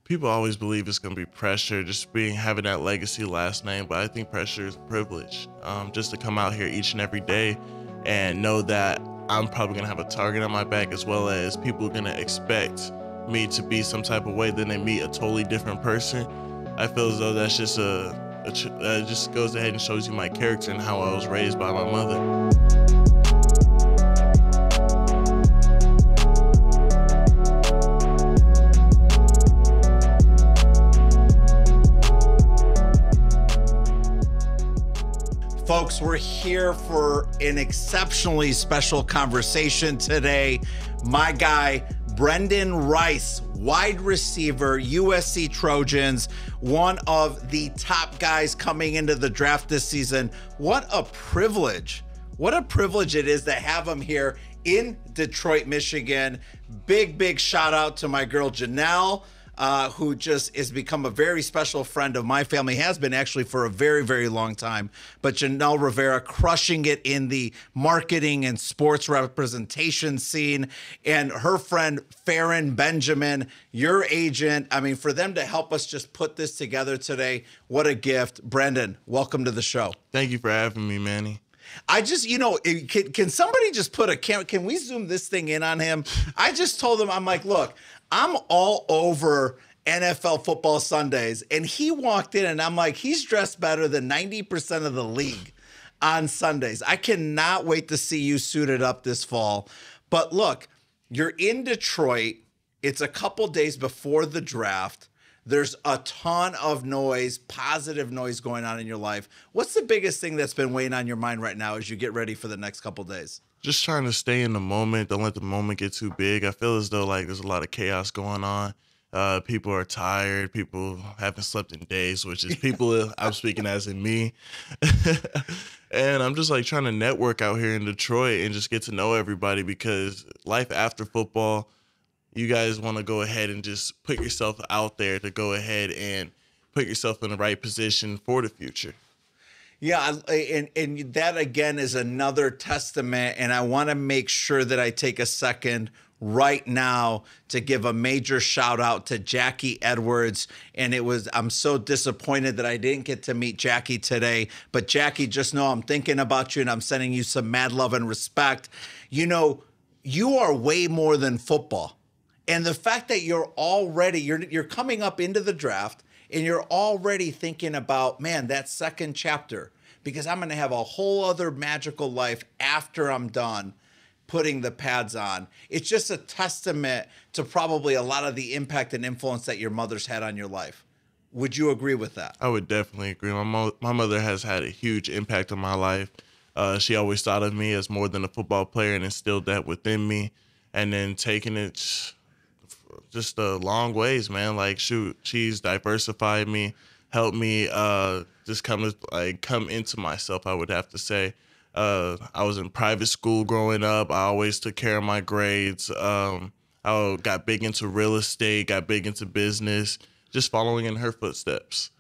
People always believe it's going to be pressure, just having that legacy last name. But I think pressure is a privilege, just to come out here each and every day and know that I'm probably going to have a target on my back, as well as people are going to expect me to be some type of way. Then they meet a totally different person. I feel as though that's just just goes ahead and shows you my character and how I was raised by my mother. Folks, we're here for an exceptionally special conversation today. My guy, Brenden Rice, wide receiver, USC Trojans, one of the top guys coming into the draft this season. What a privilege. What a privilege it is to have him here in Detroit, Michigan. Big shout out to my girl, Janelle, who just has become a very special friend of my family, has been actually for a very long time. But Janelle Rivera crushing it in the marketing and sports representation scene. And her friend, Farron Benjamin, your agent. I mean, for them to help us just put this together today, what a gift. Brenden, welcome to the show. Thank you for having me, Manny. I just, can somebody just put a camera, can we zoom this thing in on him? I just told him, I'm like, look, I'm all over NFL football Sundays. And he walked in and I'm like, he's dressed better than 90% of the league on Sundays. I cannot wait to see you suited up this fall. But look, you're in Detroit. It's a couple days before the draft. There's a ton of noise, positive noise going on in your life. What's the biggest thing that's been weighing on your mind right now as you get ready for the next couple days? Just trying to stay in the moment. Don't let the moment get too big. I feel as though like there's a lot of chaos going on. People are tired. People haven't slept in days, which is people I'm speaking as in me. And I'm just like trying to network out here in Detroit and just get to know everybody, because life after football, you guys want to go ahead and just put yourself out there to go ahead and put yourself in the right position for the future. Yeah, and that, again, is another testament, and I want to make sure that I take a second right now to give a major shout out to Jackie Edwards. And I'm so disappointed that I didn't get to meet Jackie today. But Jackie, just know I'm thinking about you and I'm sending you some mad love and respect. You know, you are way more than football. And the fact that you're coming up into the draft and you're already thinking about, man, that second chapter, because I'm going to have a whole other magical life after I'm done putting the pads on. It's just a testament to probably a lot of the impact and influence that your mother's had on your life. Would you agree with that? I would definitely agree. My mother has had a huge impact on my life. She always thought of me as more than a football player and instilled that within me. And then taking it just a long ways, man. Like, shoot, she's diversified me, helped me just come into myself, I would have to say. I was in private school growing up. I always took care of my grades. I got big into real estate, got big into business, just following in her footsteps.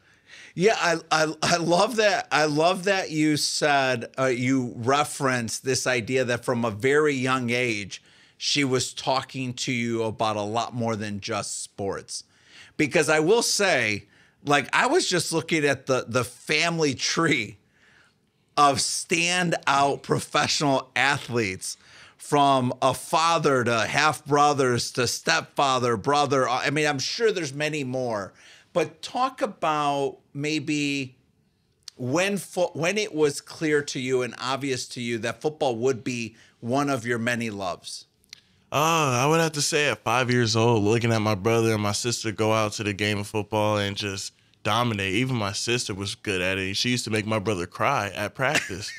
Yeah, I love that. I love that you said, you referenced this idea that from a very young age, she was talking to you about a lot more than just sports. Because I will say, like, I was just looking at the family tree of standout professional athletes, from a father to half brothers to stepfather, brother. I mean, I'm sure there's many more. But talk about maybe when it was clear to you and obvious to you that football would be one of your many loves. I would have to say at 5 years old, looking at my brother and my sister go out to the game of football and just dominate. Even my sister was good at it. She used to make my brother cry at practice.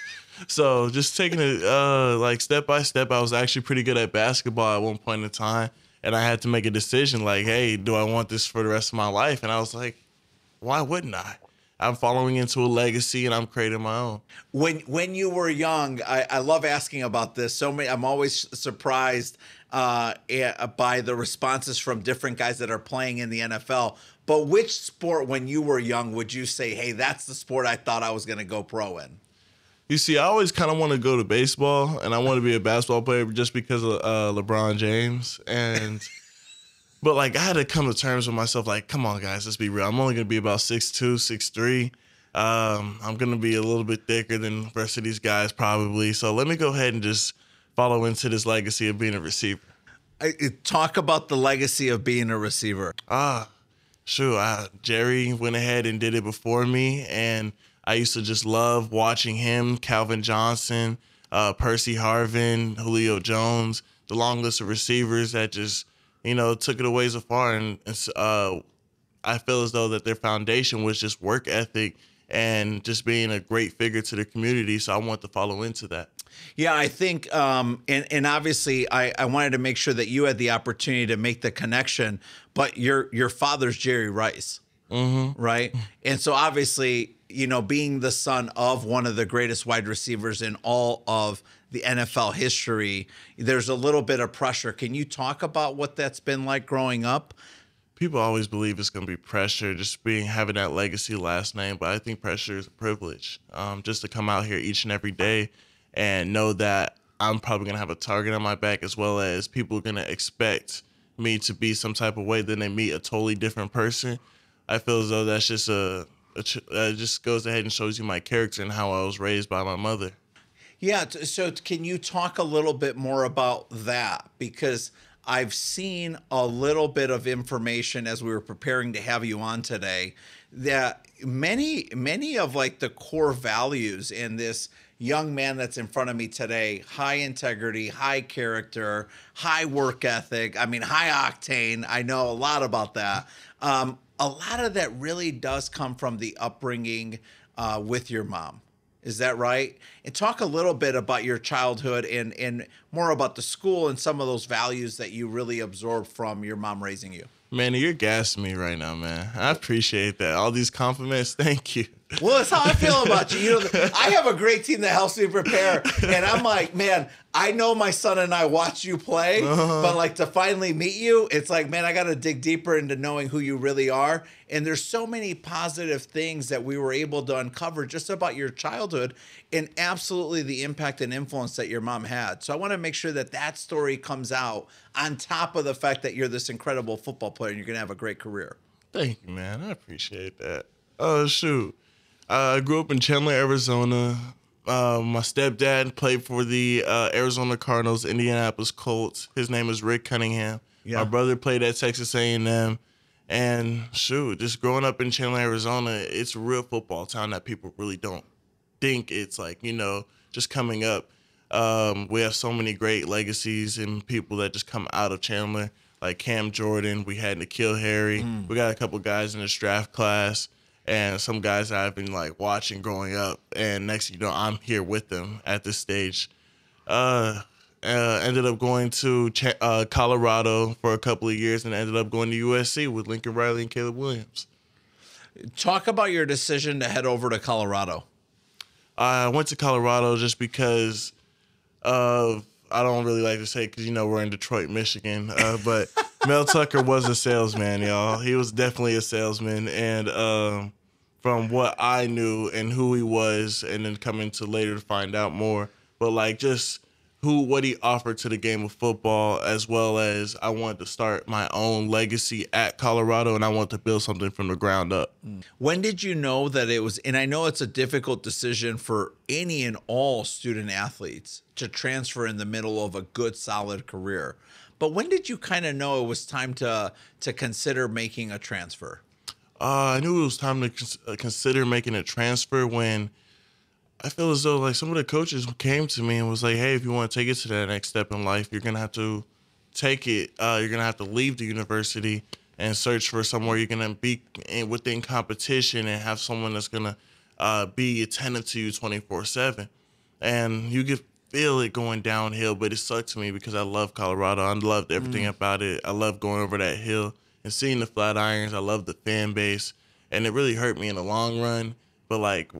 So just taking it like step by step. I was actually pretty good at basketball at one point in time, and I had to make a decision like, hey, do I want this for the rest of my life? And I was like, why wouldn't I? I'm following into a legacy and I'm creating my own. When you were young, I love asking about this. I'm always surprised by the responses from different guys that are playing in the NFL. But which sport, when you were young, would you say, hey, that's the sport I thought I was going to go pro in? You see, I always kind of want to go to baseball, and I want to be a basketball player just because of LeBron James. And But like I had to come to terms with myself. Like, come on, guys, let's be real. I'm only gonna be about 6'2", 6'3". I'm gonna be a little bit thicker than the rest of these guys probably. So let me go ahead and just follow into this legacy of being a receiver. Talk about the legacy of being a receiver. Sure. Jerry went ahead and did it before me, and I used to just love watching him, Calvin Johnson, Percy Harvin, Julio Jones, the long list of receivers that just, took it away so far. And I feel as though that their foundation was just work ethic and just being a great figure to the community. So I want to follow into that. Yeah, I think, and obviously I wanted to make sure that you had the opportunity to make the connection, but your father's Jerry Rice, right? And so obviously, being the son of one of the greatest wide receivers in all of the NFL history, there's a little bit of pressure. Can you talk about what that's been like growing up? People always believe it's going to be pressure, just having that legacy last name, but I think pressure is a privilege. Just to come out here each and every day and know that I'm probably going to have a target on my back, as well as people are going to expect me to be some type of way. Then they meet a totally different person. I feel as though that's just just goes ahead and shows you my character and how I was raised by my mother. Yeah. So can you talk a little bit more about that? Because I've seen a little bit of information as we were preparing to have you on today that many of like the core values in this young man that's in front of me today, high integrity, high character, high work ethic, high octane. I know a lot about that. A lot of that really does come from the upbringing with your mom. Is that right? And talk a little bit about your childhood and more about the school and some of those values that you really absorbed from your mom raising you. Man, you're gassing me right now, man. I appreciate that. All these compliments. Thank you. Well, that's how I feel about you. I have a great team that helps me prepare. And I'm like, man, I know my son and I watch you play, but like to finally meet you, it's like, man, I got to dig deeper into knowing who you really are. And there's so many positive things that we were able to uncover just about your childhood and absolutely the impact and influence that your mom had. So I want to make sure that that story comes out on top of the fact that you're this incredible football player and you're going to have a great career. Thank you, man. I appreciate that. Oh, shoot. I grew up in Chandler, Arizona. My stepdad played for the Arizona Cardinals, Indianapolis Colts. His name is Rick Cunningham. Yeah. My brother played at Texas A&M. And shoot, just growing up in Chandler, Arizona, it's a real football town that people really don't think it's like, just coming up. We have so many great legacies and people that just come out of Chandler, like Cam Jordan. We had N'Keal Harry. We got a couple guys in this draft class. And some guys I've been like watching growing up, and next thing you know, I'm here with them at this stage. Ended up going to Colorado for a couple of years, and ended up going to USC with Lincoln Riley and Caleb Williams. Talk about your decision to head over to Colorado. I went to Colorado just because I don't really like to say because we're in Detroit, Michigan, but Mel Tucker was a salesman, y'all. He was definitely a salesman, and from what I knew and who he was, and then coming to later to find out more, but like just what he offered to the game of football, as well as I wanted to start my own legacy at Colorado, and I wanted to build something from the ground up. When did you know that it was, and I know it's a difficult decision for any and all student athletes to transfer in the middle of a good, solid career, but when did you kind of know it was time to consider making a transfer? I knew it was time to consider making a transfer when I feel as though like some of the coaches came to me and was like, hey, if you want to take it to that next step in life, you're going to have to take it. You're going to have to leave the university and search for somewhere you're going to be within competition and have someone that's going to be attentive to you 24/7. And you could feel it going downhill, but it sucked to me because I love Colorado. I loved everything about it. I love going over that hill and seeing the Flatirons. I love the fan base, and it really hurt me in the long run. But like,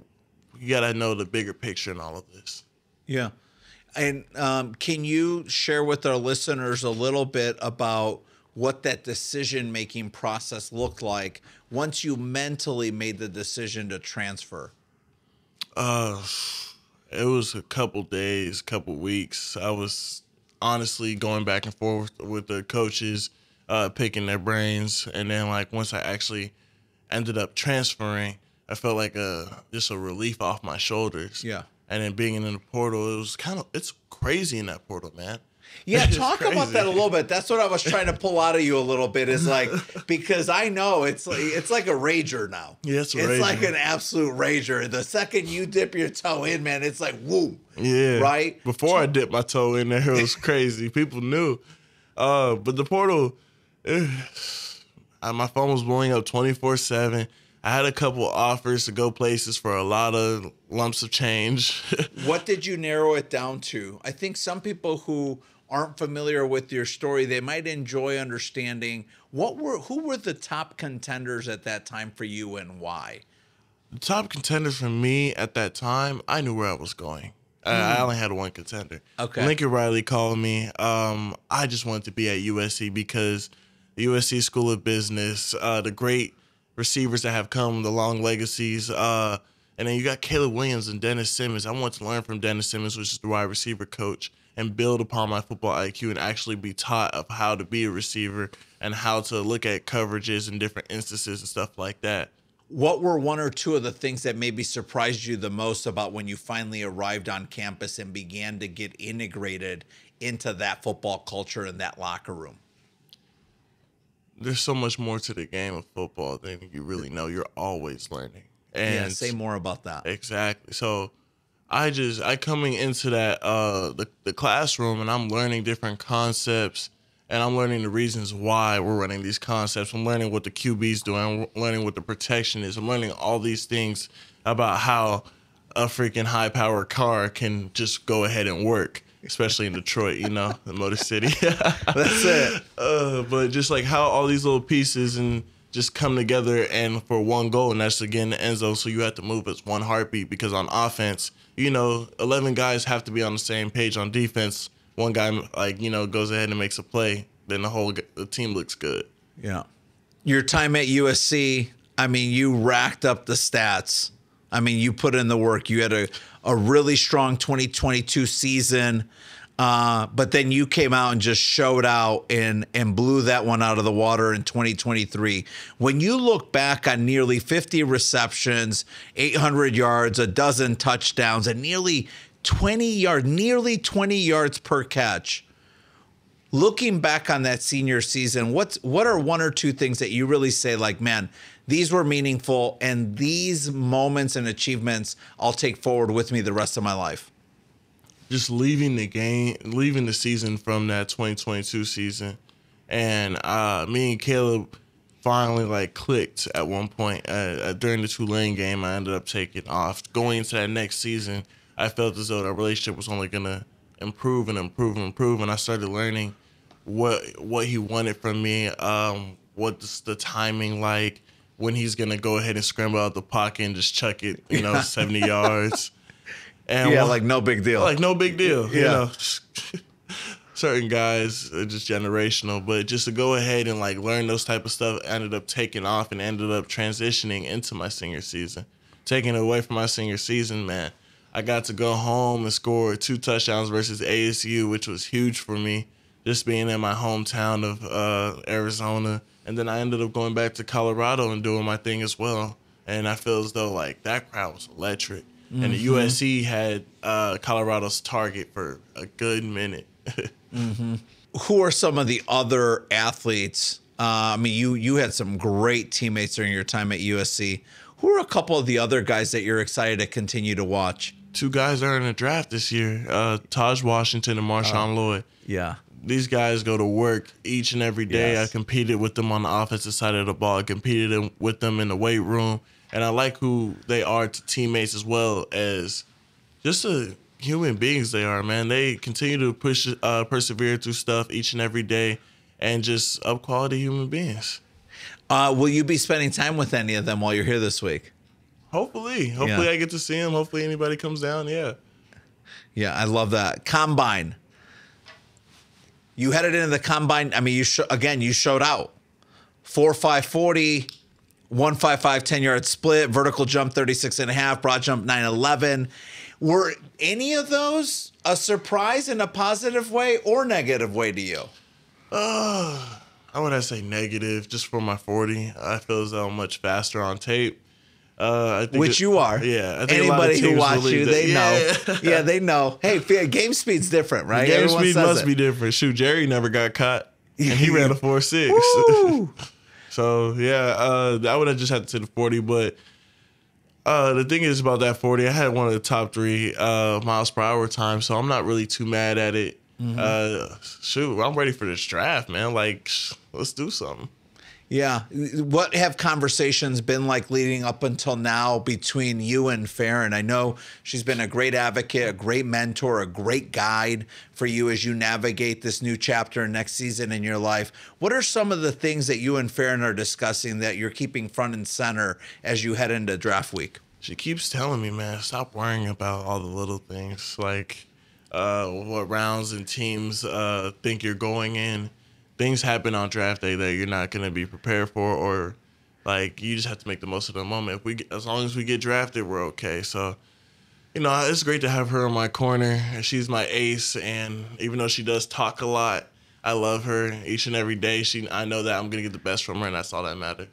you gotta know the bigger picture in all of this. Yeah, and can you share with our listeners a little bit about what that decision-making process looked like once you mentally made the decision to transfer? It was a couple days, couple weeks. I was honestly going back and forth with the coaches, picking their brains. And then like once I actually ended up transferring, I felt like just a relief off my shoulders. Yeah. And then being in the portal, it's crazy in that portal, man. Yeah, It's talk about crazy. that a little bit. That's what I was trying to pull out of you a little bit. Is like, because I know it's like a rager now. Yeah, it's It's like rager. an absolute rager. The second you dip your toe in, man, it's like woo. Yeah. Right? Before I dipped my toe in there, it was crazy. People knew. But the portal, my phone was blowing up 24/7. I had a couple offers to go places for a lot of lumps of change. What did you narrow it down to? I think some people who aren't familiar with your story, they might enjoy understanding who were the top contenders at that time for you and why? The top contenders for me at that time, I knew where I was going. I only had one contender. Okay. Lincoln Riley called me. I just wanted to be at USC because the USC School of Business, the great receivers that have come, the long legacies, and then you got Caleb Williams and Dennis Simmons. I want to learn from Dennis Simmons, which is the wide receiver coach, and build upon my football IQ and actually be taught of how to be a receiver and how to look at coverages in different instances and stuff like that. What were one or two of the things that maybe surprised you the most about when you finally arrived on campus and began to get integrated into that football culture and that locker room? There's so much more to the game of football than you really know. You're always learning. And Yeah, say more about that. exactly. So I coming into that the classroom, and I'm learning different concepts, and I'm learning the reasons why we're running these concepts. I'm learning what the QB's doing. I'm learning what the protection is. I'm learning all these things about how a freaking high-powered car can just go ahead and work, especially in Detroit, the Motor City. That's it. But just like how all these little pieces and just come together and for one goal, and that's again the end zone. So you have to move as one heartbeat, because on offense, 11 guys have to be on the same page. On defense, one guy goes ahead and makes a play, then the team looks good. Yeah. Your time at USC, I mean, you racked up the stats. I mean, you put in the work. You had a really strong 2022 season, but then you came out and just showed out and blew that one out of the water in 2023. When you look back on nearly 50 receptions, 800 yards, a dozen touchdowns, and nearly 20 yards per catch, looking back on that senior season, what are one or two things that you really say, like, man, these were meaningful, and these moments and achievements I'll take forward with me the rest of my life? Just leaving the season from that 2022 season, and me and Caleb finally clicked at one point during the Tulane game. I ended up taking off. Going into that next season, I felt as though our relationship was only gonna improve and improve and improve, and I started learning what he wanted from me, what's the timing like, when he's gonna go ahead and scramble out the pocket and just chuck it, 70 yards. And like no big deal. Like no big deal. Yeah. Certain guys are just generational, but just to go ahead and learn those type of stuff, ended up taking off and ended up transitioning into my senior season. Taking it away from my senior season, man, I got to go home and score 2 touchdowns versus ASU, which was huge for me, just being in my hometown of Arizona. And then I ended up going back to Colorado and doing my thing as well. And I feel as though that crowd was electric. Mm-hmm. And the USC had Colorado's target for a good minute. Mm-hmm. Who are some of the other athletes? I mean, you had some great teammates during your time at USC. Who are a couple of the other guys that you're excited to continue to watch? 2 guys are in the draft this year, Taj Washington and Marshawn Lloyd. Yeah. These guys go to work each and every day. Yes. I competed with them on the offensive side of the ball. I competed with them in the weight room. And I like who they are to teammates as well as just human beings they are, man. They continue to persevere through stuff each and every day and just up quality human beings. Will you be spending time with any of them while you're here this week? Hopefully. Yeah. I get to see them. Hopefully anybody comes down, yeah. Yeah, I love that. Combine. You headed into the combine. I mean, you showed out. 4.5 40, 1.55 10-yard split, vertical jump 36.5, broad jump 9.11. Were any of those a surprise in a positive way or negative way to you? I would say negative just for my 40. I feel as though I'm much faster on tape. I think Which you are. Yeah. I think Anybody who watches you, they know. Yeah. Yeah, they know. Hey, game speed's different, right? Game Everyone speed says must it. be different. Shoot, Jerry never got caught, and he ran a 4.6. Woo! So, yeah, I would have just had to say the 40. But the thing is about that 40, I had one of the top 3 miles per hour times, so I'm not really too mad at it. Shoot, I'm ready for this draft, man. Like, let's do something. Yeah. What have conversations been like leading up until now between you and Farron? I know she's been a great advocate, a great mentor, a great guide for you as you navigate this new chapter and next season in your life. What are some of the things that you and Farron are discussing that you're keeping front and center as you head into draft week? She keeps telling me, man, stop worrying about all the little things, like what rounds and teams think you're going in. Things happen on draft day that you're not going to be prepared for, or like you just have to make the most of the moment. As long as we get drafted, we're okay. So, you know, it's great to have her in my corner. She's my ace, and even though she does talk a lot, I love her each and every day. I know that I'm going to get the best from her, and that's all that matters.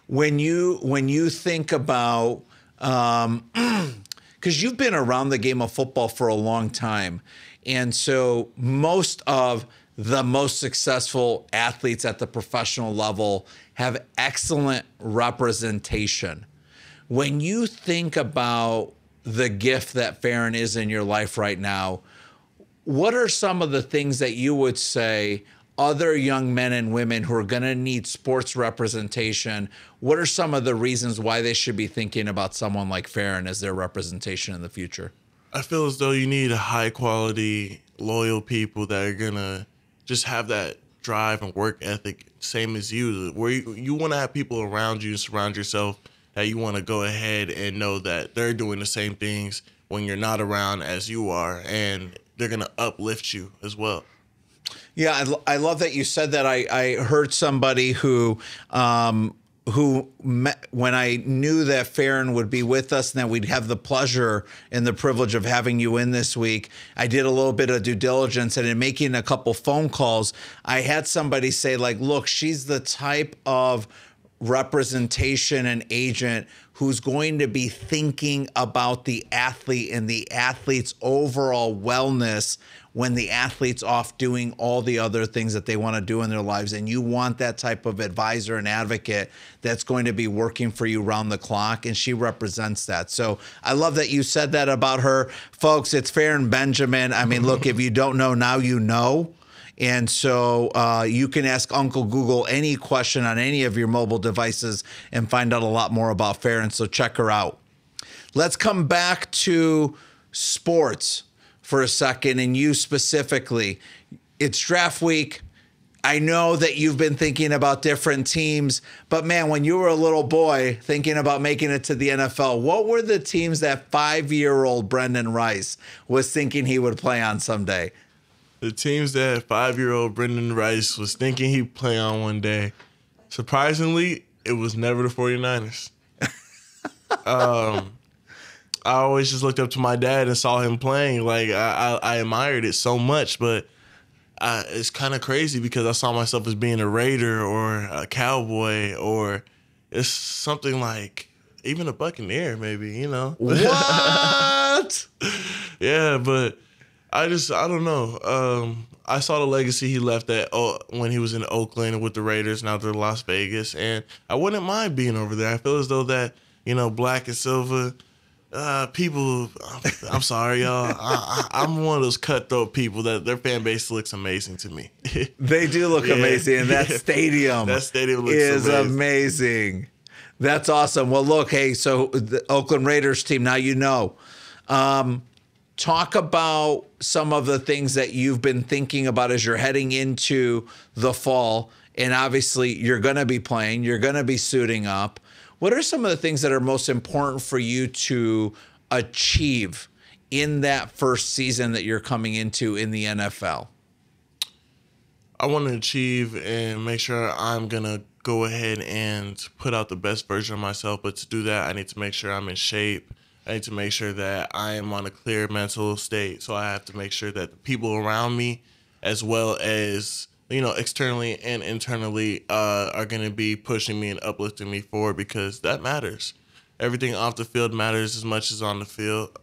When you think about, because you've been around the game of football for a long time, and so most of the most successful athletes at the professional level have excellent representation. When you think about the gift that Farron is in your life right now, what are some of the things that you would say other young men and women who are going to need sports representation, what are some of the reasons why they should be thinking about someone like Farron as their representation in the future? I feel as though you need a high quality, loyal people that are going to just have that drive and work ethic, same as you, where you want to have people around you, surround yourself, that you want to go ahead and know that they're doing the same things when you're not around as you are, and they're going to uplift you as well. Yeah, I love that you said that. I heard somebody who met, when I knew that Farron would be with us and that we'd have the pleasure and the privilege of having you in this week, I did a little bit of due diligence, and in making a couple phone calls, I had somebody say, like, look, she's the type of representation and agent who's going to be thinking about the athlete and the athlete's overall wellness when the athlete's off doing all the other things that they want to do in their lives. And you want that type of advisor and advocate that's going to be working for you round the clock, and she represents that. So I love that you said that about her. Folks, it's Farron Benjamin. I mean, look, if you don't know, now you know. And so you can ask Uncle Google any question on any of your mobile devices and find out a lot more about Farron. So check her out. Let's come back to sports for a second, and you specifically. It's draft week. I know that you've been thinking about different teams, but man, when you were a little boy thinking about making it to the NFL, what were the teams that 5-year-old Brenden Rice was thinking he would play on someday? The teams that 5-year-old Brenden Rice was thinking he'd play on one day, surprisingly, it was never the 49ers. I always just looked up to my dad and saw him playing. Like, I admired it so much, but it's kind of crazy because I saw myself as being a Raider or a Cowboy, or it's something like even a Buccaneer, maybe, you know? What? Yeah, but I don't know. I saw the legacy he left when he was in Oakland with the Raiders, now they're Las Vegas, and I wouldn't mind being over there. I feel as though that, you know, black and silver people, I'm sorry, y'all. I'm one of those cutthroat people that their fan base looks amazing to me. They do look amazing, and that stadium looks amazing. That's awesome. Well, look, hey, so the Oakland Raiders team, now you know. Talk about some of the things that you've been thinking about as you're heading into the fall. And obviously, you're going to be playing. You're going to be suiting up. What are some of the things that are most important for you to achieve in that first season that you're coming into in the NFL? I want to achieve and make sure I'm going to go ahead and put out the best version of myself. But to do that, I need to make sure I'm in shape. I need to make sure that I am on a clear mental state. So I have to make sure that the people around me, as well as externally and internally, are going to be pushing me and uplifting me forward, because that matters. Everything off the field matters as much as on the field.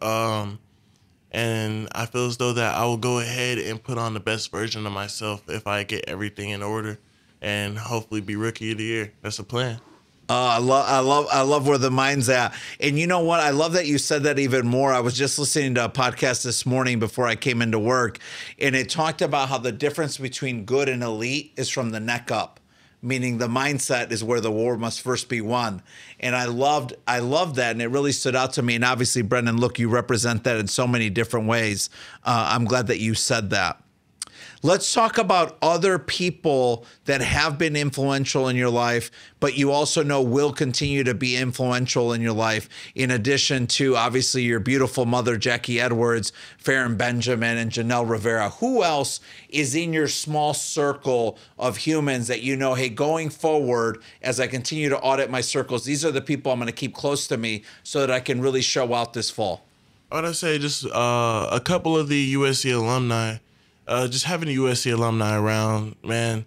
And I feel as though that I will go ahead and put on the best version of myself if I get everything in order, and hopefully be Rookie of the Year. That's the plan. I love where the mind's at. And you know what? I love that you said that even more. I was just listening to a podcast this morning before I came into work, and it talked about how the difference between good and elite is from the neck up, meaning the mindset is where the war must first be won. And I loved that, and it really stood out to me. And obviously, Brenden, look, you represent that in so many different ways. I'm glad that you said that. Let's talk about other people that have been influential in your life, but you also know will continue to be influential in your life, in addition to, obviously, your beautiful mother, Jackie Edwards, Farron Benjamin, and Janelle Rivera. Who else is in your small circle of humans that you know, hey, going forward, as I continue to audit my circles, these are the people I'm going to keep close to me so that I can really show out this fall? I would say just a couple of the USC alumni. Just having the USC alumni around, man,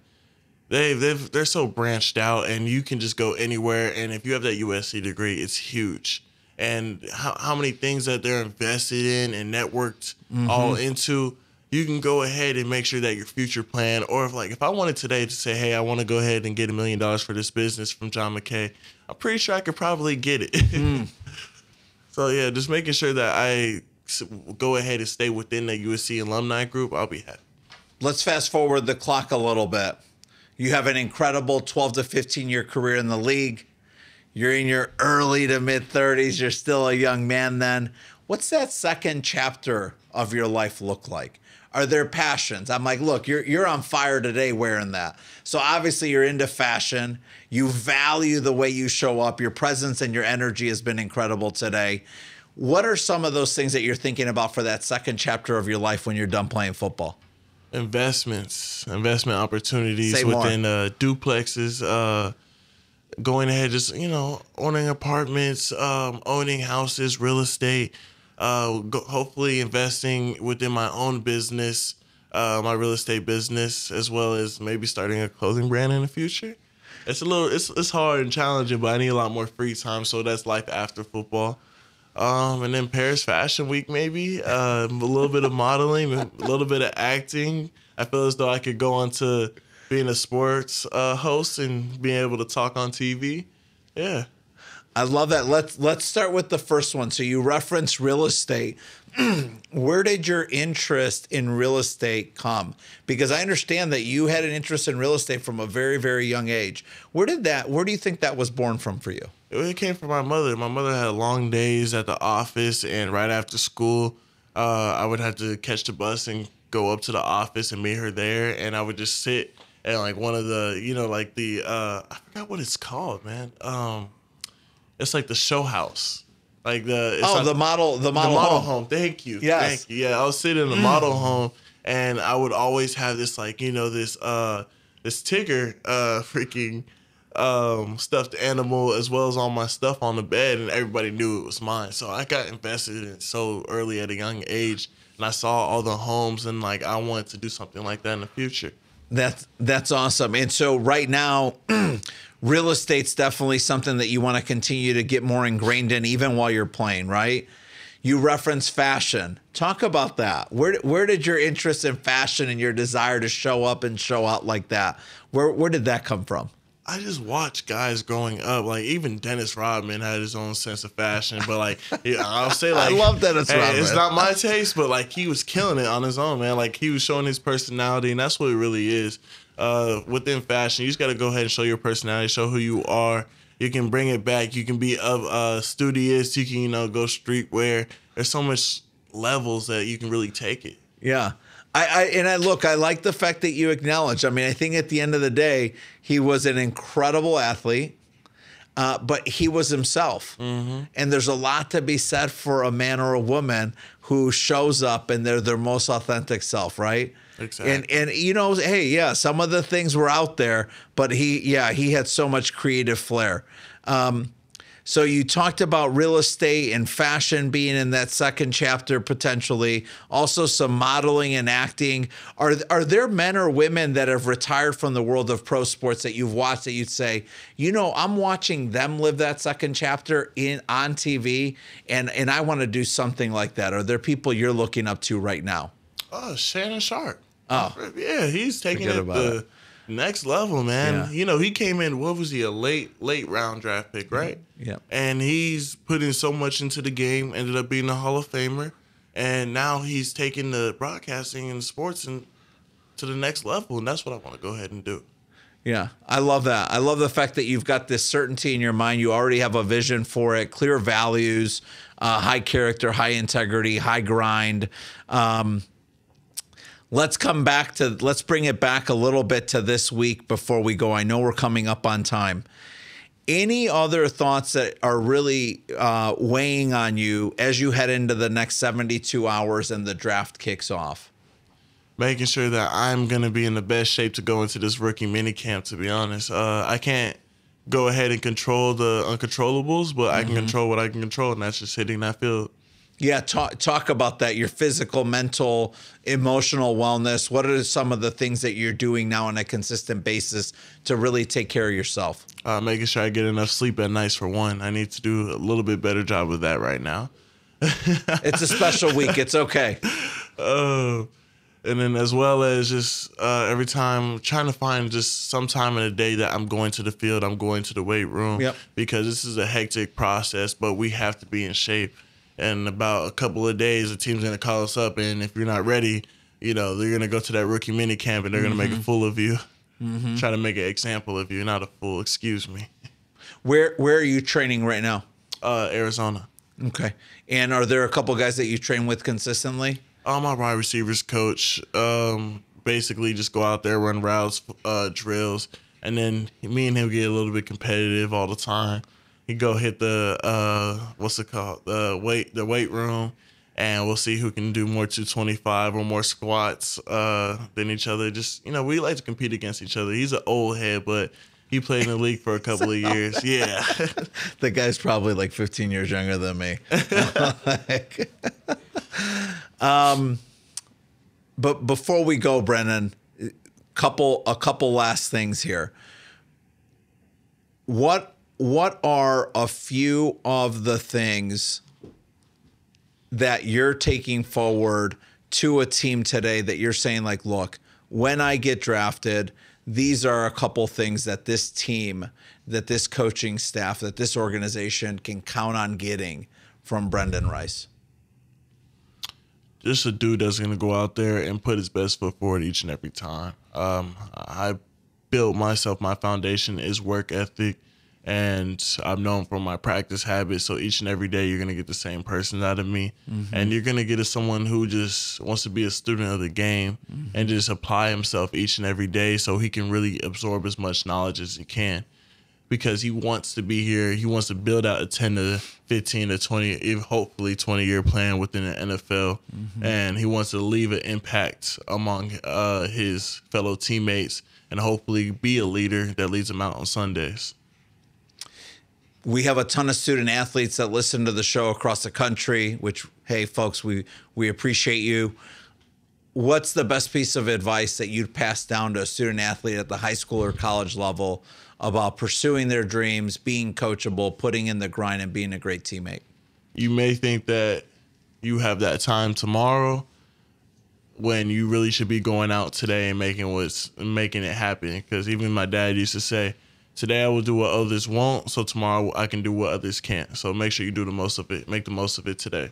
they're so branched out, and you can just go anywhere. And if you have that USC degree, it's huge. And how many things that they're invested in and networked all into, you can go ahead and make sure that your future plan, or if I wanted today to say, hey, I want to go ahead and get $1 million for this business from John McKay, I'm pretty sure I could probably get it. So yeah, just making sure that I go ahead and stay within the USC alumni group, I'll be happy. Let's fast forward the clock a little bit. You have an incredible 12 to 15-year career in the league. You're in your early to mid-30s. You're still a young man then. What's that second chapter of your life look like? Are there passions? I'm like, look, you're on fire today wearing that. So obviously you're into fashion. You value the way you show up. Your presence and your energy has been incredible today. What are some of those things that you're thinking about for that second chapter of your life when you're done playing football? Investment opportunities Say within more. duplexes, going ahead, just, owning apartments, owning houses, real estate, hopefully investing within my own business, my real estate business, as well as maybe starting a clothing brand in the future. It's hard and challenging, but I need a lot more free time. So that's life after football. And then Paris Fashion Week, maybe a little bit of modeling, a little bit of acting. I feel as though I could go on to being a sports host and being able to talk on TV. Yeah. I love that. Let's start with the first one. So you referenced real estate. Where did your interest in real estate come? Because I understand that you had an interest in real estate from a very, very young age. Where do you think that was born from for you? It came from my mother. My mother had long days at the office, and right after school, I would have to catch the bus and go up to the office and meet her there. And I would just sit at like one of the, I forgot what it's called, man. It's like the show house. The model home. Thank you. Yes. Thank you. Yeah, I was sitting in the model home, and I would always have this this Tigger freaking stuffed animal, as well as all my stuff on the bed, and everybody knew it was mine. So I got invested in it so early at a young age, and I saw all the homes, and I wanted to do something like that in the future. That's awesome. And so right now, real estate's definitely something that you want to continue to get more ingrained in, even while you're playing, right? You reference fashion. Talk about that. Where did your interest in fashion and your desire to show up and show out like that, where did that come from? I just watched guys growing up, even Dennis Rodman had his own sense of fashion, but I'll say I love Dennis Rodman. It's not my taste, but he was killing it on his own, man. He was showing his personality, and that's what it really is. Within fashion, you just got to go ahead and show your personality, show who you are. You can bring it back. You can be studious. You can, go streetwear. There's so much levels that you can really take it. Yeah. I like the fact that you acknowledge. I mean, I think at the end of the day, he was an incredible athlete, but he was himself. Mm-hmm. And there's a lot to be said for a man or a woman who shows up and they're their most authentic self, right? Exactly. And hey, yeah, some of the things were out there, but he had so much creative flair. So you talked about real estate and fashion being in that second chapter potentially. Also some modeling and acting. Are there men or women that have retired from the world of pro sports that you've watched that you'd say, you know, I'm watching them live that second chapter on TV, and I want to do something like that? Are there people you're looking up to right now? Oh, Shannon Sharp. Oh, yeah, he's taking it the next level, man. Yeah. You know, he came in, what was he, a late round draft pick, right? Yeah. And he's putting so much into the game, ended up being a Hall of Famer, and now he's taking the broadcasting and sports and to the next level, and that's what I want to go ahead and do. Yeah, I love that. I love the fact that you've got this certainty in your mind. You already have a vision for it, clear values, high character, high integrity, high grind. Let's bring it back a little bit to this week before we go. I know we're coming up on time. Any other thoughts that are really weighing on you as you head into the next 72 hours and the draft kicks off? Making sure that I'm going to be in the best shape to go into this rookie minicamp, to be honest. I can't go ahead and control the uncontrollables, but I can control what I can control, and that's just hitting that field. Yeah, talk about that, your physical, mental, emotional wellness. What are some of the things that you're doing now on a consistent basis to really take care of yourself? Making sure I get enough sleep at nights, for one. I need to do a little bit better job with that right now. It's a special week. It's okay. And then as well as just every time trying to find just some time in the day that I'm going to the field, I'm going to the weight room. Yep. Because this is a hectic process, but we have to be in shape. And about a couple of days, the team's going to call us up, and if you're not ready, you know, they're going to go to that rookie mini camp, and they're going to make a fool of you, try to make an example of you, not a fool, excuse me. Where are you training right now? Arizona. Okay. And are there a couple guys that you train with consistently? My wide receivers coach, basically just go out there, run routes, drills, and then me and him get a little bit competitive all the time. He go hit the the weight room, and we'll see who can do more 225 or more squats than each other. Just, you know, we like to compete against each other. He's an old head, but he played in the league for a couple of years. Yeah. The guy's probably like 15 years younger than me. But before we go, Brenden, a couple last things here. What are a few of the things that you're taking forward to a team today that you're saying, like, look, when I get drafted, these are a couple things that this team, that this coaching staff, that this organization can count on getting from Brenden Rice? Just a dude that's going to go out there and put his best foot forward each and every time. I built myself, my foundation is work ethic, and I'm known for my practice habits. So each and every day, you're going to get the same person out of me. And you're going to get someone who just wants to be a student of the game and just apply himself each and every day so he can really absorb as much knowledge as he can. Because he wants to be here. He wants to build out a 10 to 15 to 20, even hopefully 20-year plan within the NFL. And he wants to leave an impact among his fellow teammates and hopefully be a leader that leads them out on Sundays. We have a ton of student athletes that listen to the show across the country, which, hey, folks, we appreciate you. What's the best piece of advice that you'd pass down to a student athlete at the high school or college level about pursuing their dreams, being coachable, putting in the grind, and being a great teammate? You may think that you have that time tomorrow when you really should be going out today and making it happen. Because even my dad used to say, today I will do what others won't, so tomorrow I can do what others can't. So make sure you do the most of it. Make the most of it today.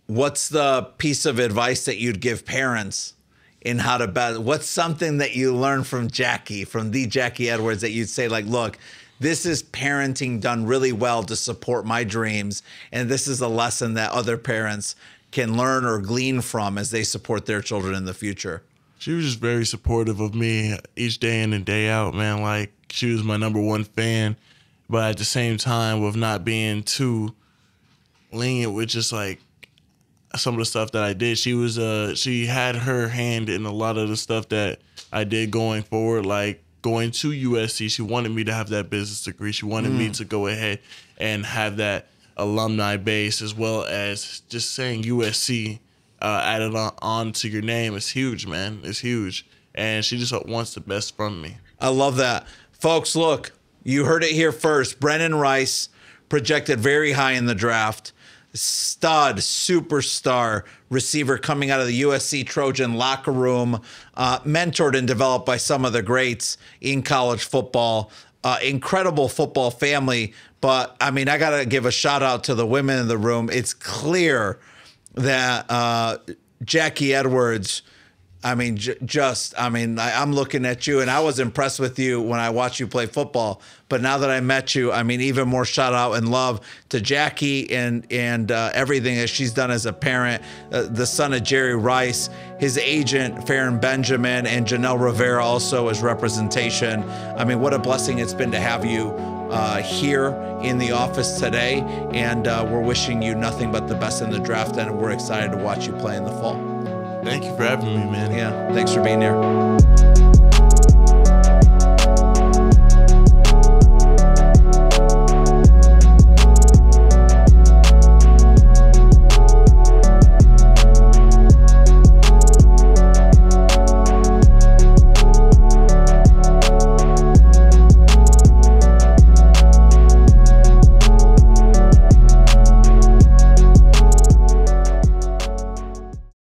What's the piece of advice that you'd give parents in how to balance? What's something that you learned from the Jackie Edwards, that you'd say, like, look, this is parenting done really well to support my dreams, and this is a lesson that other parents can learn or glean from as they support their children in the future? She was just very supportive of me each day in and day out, man. Like, she was my number one fan, but at the same time, with not being too lenient with just like some of the stuff that I did, she had her hand in a lot of the stuff that I did going forward. Like, going to USC. She wanted me to have that business degree. She wanted me to go ahead and have that alumni base, as well as just saying USC added on to your name. It's huge, man. It's huge. And she just wants the best from me. I love that. Folks, look, you heard it here first. Brenden Rice, projected very high in the draft. Stud, superstar receiver coming out of the USC Trojan locker room, mentored and developed by some of the greats in college football. Incredible football family. But, I mean, I got to give a shout out to the women in the room. It's clear that Jackie Edwards, I mean, I'm looking at you, and I was impressed with you when I watched you play football. But now that I met you, I mean, even more shout out and love to Jackie and everything that she's done as a parent. The son of Jerry Rice, his agent Farron Benjamin, and Janelle Rivera also as representation. I mean, what a blessing it's been to have you here in the office today, and we're wishing you nothing but the best in the draft, and we're excited to watch you play in the fall. Thank you for having me, man. Yeah, thanks for being here.